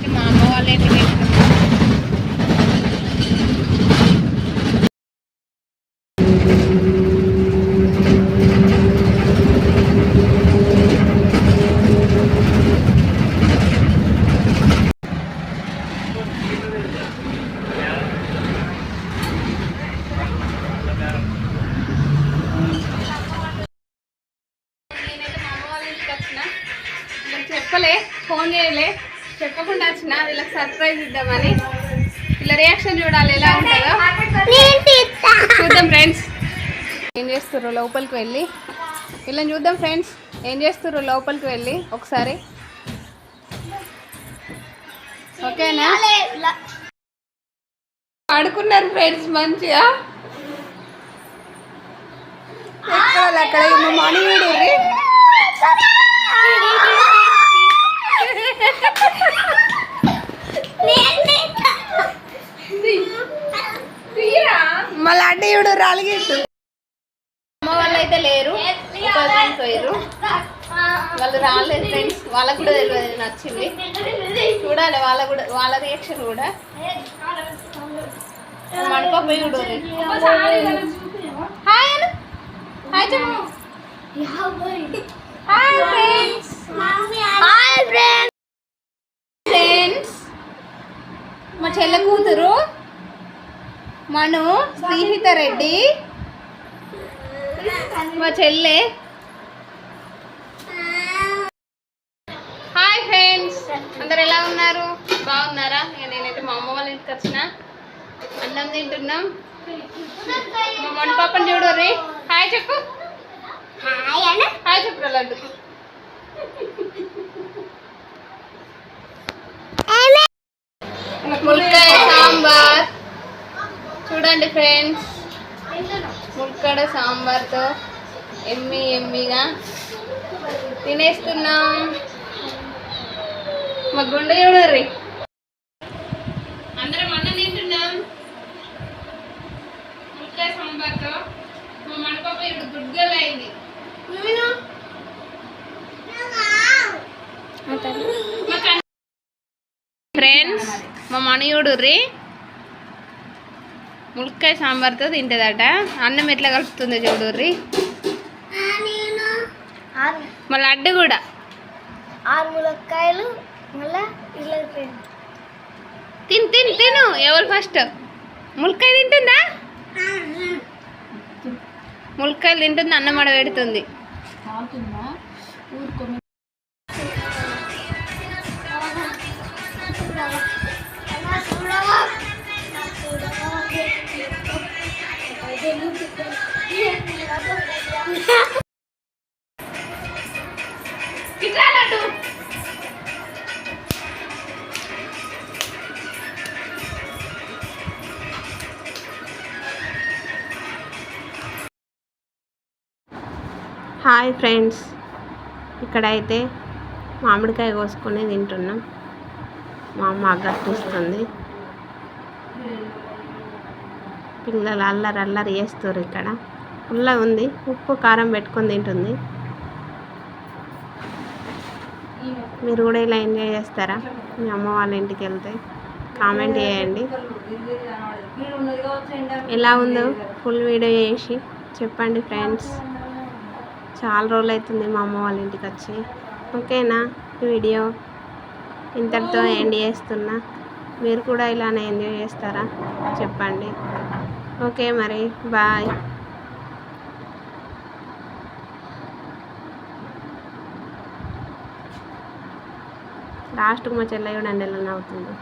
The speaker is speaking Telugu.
నేనైతే మా అమ్మ వాళ్ళ ఇంటికి వెళ్తున్నాను. చెప్పలే, ఫోన్ చేయలే, చెప్పకుండా వచ్చిన వీళ్ళకి సర్ప్రైజ్ ఇద్దామని. ఇలా రియాక్షన్ చూడాలి ఎలా ఉంటుందో చూద్దాం ఫ్రెండ్స్. ఏం చేస్తుర్రో లోపలికి వెళ్ళి వీళ్ళని చూద్దాం ఫ్రెండ్స్. ఏం చేస్తుర్రో లోపలికి వెళ్ళి ఒకసారి. ఓకేనా? ఆడుకున్నారు ఫ్రెండ్స్ మంచిగా. అక్కడ మా మనీ చూడుర్రి. మళ్ళీ అడ్డ చూడు రాలిగిట్టు. అమ్మ వాళ్ళు అయితే లేరు, పోయారు. వాళ్ళు రాలేదు ఫ్రెండ్స్. వాళ్ళకు కూడా తెలియదు నచ్చింది. చూడాలి వాళ్ళ రియాక్షన్ కూడా. మణిపాప చూడు. హాయ్ అను. హాయ్ చెప్పు. Hi friends. Hi friends. మా చెల్లె కూతురు మను శ్రీహిత రెడ్డి, మా చెల్లె. హాయ్ ఫ్రెండ్స్, అందరు ఎలా ఉన్నారు? బాగున్నారా? నేనైతే మా అమ్మ వాళ్ళ ఇంటికి వచ్చిన. అన్నం తింటున్నాం. మా మను పాపని చూడు రే. హాయ్ చెప్పు. హాయ్ చెప్పు లడ్డు. ములక్కాయ సాంబార్ చూడండి ఫ్రెండ్స్. ములక్కాడ సాంబార్తో ఎమ్మీగా తినేస్తున్నాం. మా గుండె చూడర్రి. అందరం అన్నం తింటున్నాం ములక్కాయ సాంబార్తో. మా మణిపాప ఇప్పుడు గుడ్గల్ అయింది. ఫ్రెండ్స్ మా మణి చూడుర్రి ములక్కాయ సాంబార్తో తింటుందట. అన్నం ఎట్లా కలుపుతుందో చూడుర్రి. మళ్ళీ అడ్డు కూడా 6 ములక్కాయలు మళ్ళీ తిను. ఎవరు ఫస్ట్ ములక్కాయ తింటుందా? ములక్కాయలు తింటుంది, అన్నం అడ పెడుతుంది. హాయ్ ఫ్రెండ్స్, ఇక్కడైతే మామిడికాయ కోసుకొని తింటున్నాం. మా అమ్మ అగ్గట్టిస్తుంది. పిల్లలు అల్లరి చేస్తారు. ఇక్కడ పుల్లగా ఉంది, ఉప్పు కారం పెట్టుకొని తింటుంది. మీరు కూడా ఇలా ఎంజాయ్ చేస్తారా మీ అమ్మ వాళ్ళ ఇంటికి వెళ్తే? కామెంట్ చేయండి. ఎలా ఉందో ఫుల్ వీడియో చేసి చెప్పండి ఫ్రెండ్స్. చాలా రోజులు అవుతుంది మా అమ్మ వాళ్ళ ఇంటికి వచ్చి. ఓకేనా? వీడియో ఇంతటితో ఎండ్ చేస్తున్నా. మీరు కూడా ఇలానే ఎంజాయ్ చేస్తారా చెప్పండి. ఓకే మరి బాయ్. లాస్ట్కి మా చెల్లె కూడా ఎలా అవుతుంది.